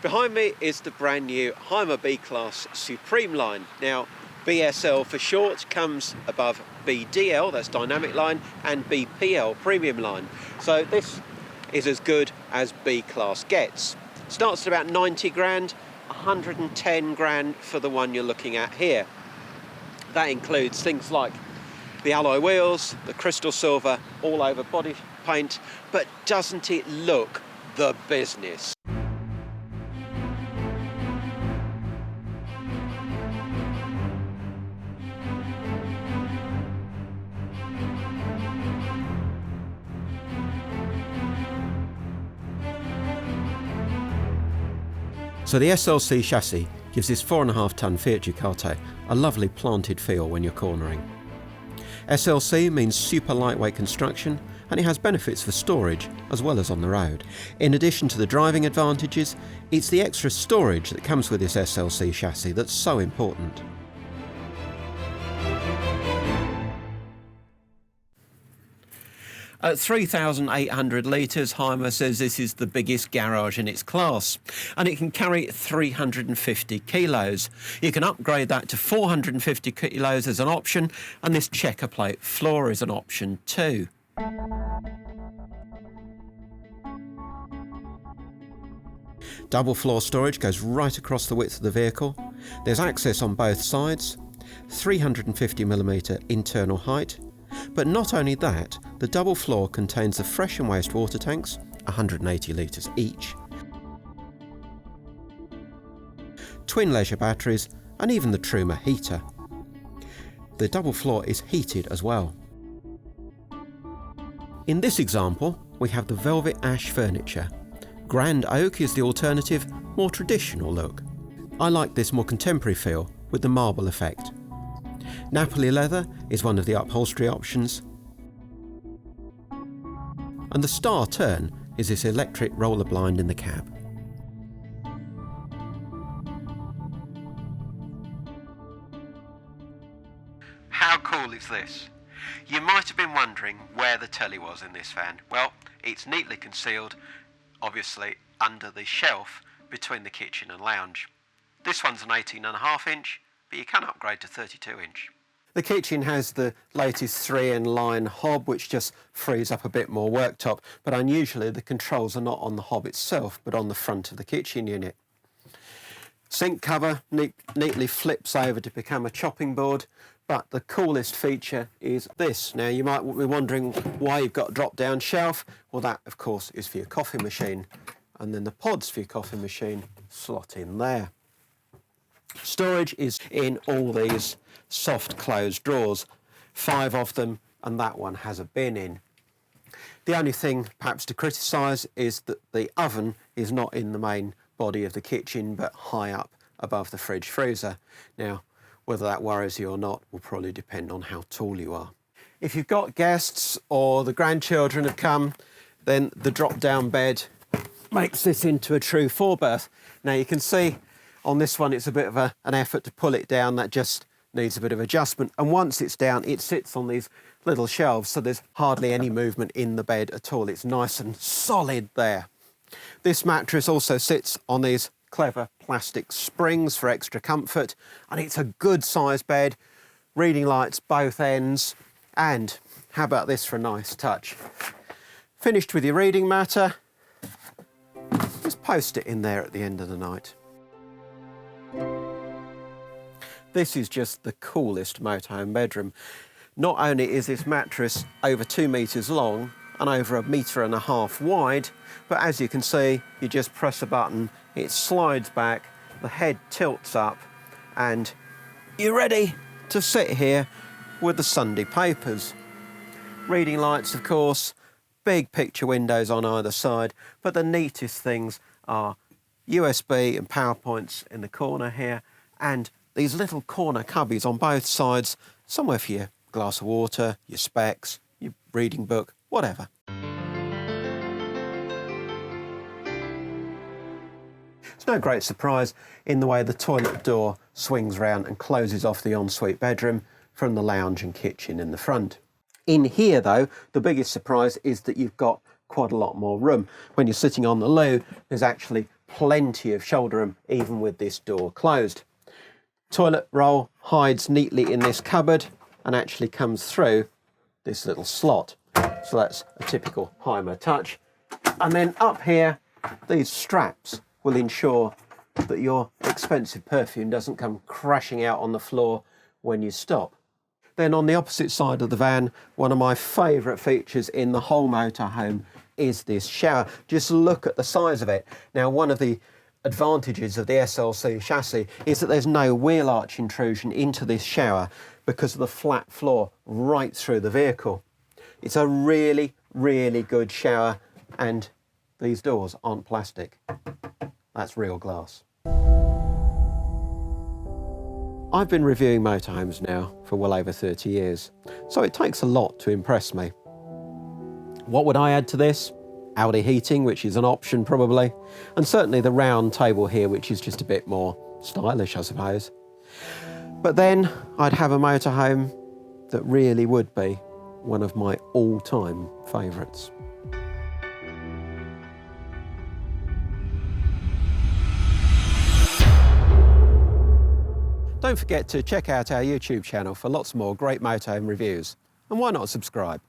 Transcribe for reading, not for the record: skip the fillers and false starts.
Behind me is the brand new Hymer B-Class Supreme line. Now, B-SL for short comes above B-DL, that's dynamic line, and B-PL premium line. So this is as good as B-Class gets. Starts at about 90 grand, 110 grand for the one you're looking at here. That includes things like the alloy wheels, the crystal silver all over body paint, but doesn't it look the business? So the SLC chassis gives this 4.5 tonne Fiat Ducato a lovely planted feel when you're cornering. SLC means super lightweight construction, and it has benefits for storage as well as on the road. In addition to the driving advantages, it's the extra storage that comes with this SLC chassis that's so important. At 3,800 litres, Hymer says this is the biggest garage in its class, and it can carry 350 kilos. You can upgrade that to 450 kilos as an option, and this checker plate floor is an option too. Double floor storage goes right across the width of the vehicle. There's access on both sides, 350mm internal height. But not only that, the double floor contains the fresh and waste water tanks, 180 litres each, twin leisure batteries, and even the Truma heater. The double floor is heated as well. In this example, we have the velvet ash furniture. Grand oak is the alternative, more traditional look. I like this more contemporary feel with the marble effect. Napoli leather is one of the upholstery options. And the star turn is this electric roller blind in the cab. How cool is this? You might have been wondering where the telly was in this van. Well, it's neatly concealed, obviously, under the shelf between the kitchen and lounge. This one's an 18.5 inch, but you can upgrade to 32 inch. The kitchen has the latest 3-in-line hob, which just frees up a bit more worktop, but unusually the controls are not on the hob itself, but on the front of the kitchen unit. Sink cover neatly flips over to become a chopping board, but the coolest feature is this. Now you might be wondering why you've got a drop-down shelf. Well, that of course is for your coffee machine, and then the pods for your coffee machine slot in there. Storage is in all these soft closed drawers, 5 of them, and that one has a bin in. The only thing perhaps to criticise is that the oven is not in the main body of the kitchen but high up above the fridge freezer. Now, whether that worries you or not will probably depend on how tall you are. If you've got guests or the grandchildren have come, then the drop-down bed makes this into a true 4-berth. Now you can see on this one it's a bit of an effort to pull it down. That just needs a bit of adjustment, and once it's down it sits on these little shelves, so there's hardly any movement in the bed at all. It's nice and solid there. This mattress also sits on these clever plastic springs for extra comfort, and it's a good sized bed, reading lights both ends, and how about this for a nice touch? Finished with your reading matter, just post it in there at the end of the night. This is just the coolest motorhome bedroom. Not only is this mattress over 2 metres long and over 1.5 metres wide, but as you can see, you just press a button, it slides back, the head tilts up, and you're ready to sit here with the Sunday papers. Reading lights, of course, big picture windows on either side, but the neatest things are USB and power points in the corner here, and these little corner cubbies on both sides, somewhere for your glass of water, your specs, your reading book, whatever. It's no great surprise in the way the toilet door swings round and closes off the ensuite bedroom from the lounge and kitchen in the front. In here though, the biggest surprise is that you've got quite a lot more room. When you're sitting on the loo, there's actually plenty of shoulder room even with this door closed. Toilet roll hides neatly in this cupboard and actually comes through this little slot. So that's a typical Hymer touch. And then up here, these straps will ensure that your expensive perfume doesn't come crashing out on the floor when you stop. Then on the opposite side of the van, one of my favourite features in the whole motorhome is this shower. Just look at the size of it. Now, one of the advantages of the SLC chassis is that there's no wheel arch intrusion into this shower because of the flat floor right through the vehicle. It's a really, really good shower, and these doors aren't plastic. That's real glass. I've been reviewing motorhomes now for well over 30 years, so it takes a lot to impress me. What would I add to this? Audi heating, which is an option probably, and certainly the round table here, which is just a bit more stylish, I suppose. But then I'd have a motorhome that really would be one of my all-time favourites. Don't forget to check out our YouTube channel for lots more great motorhome reviews. And why not subscribe?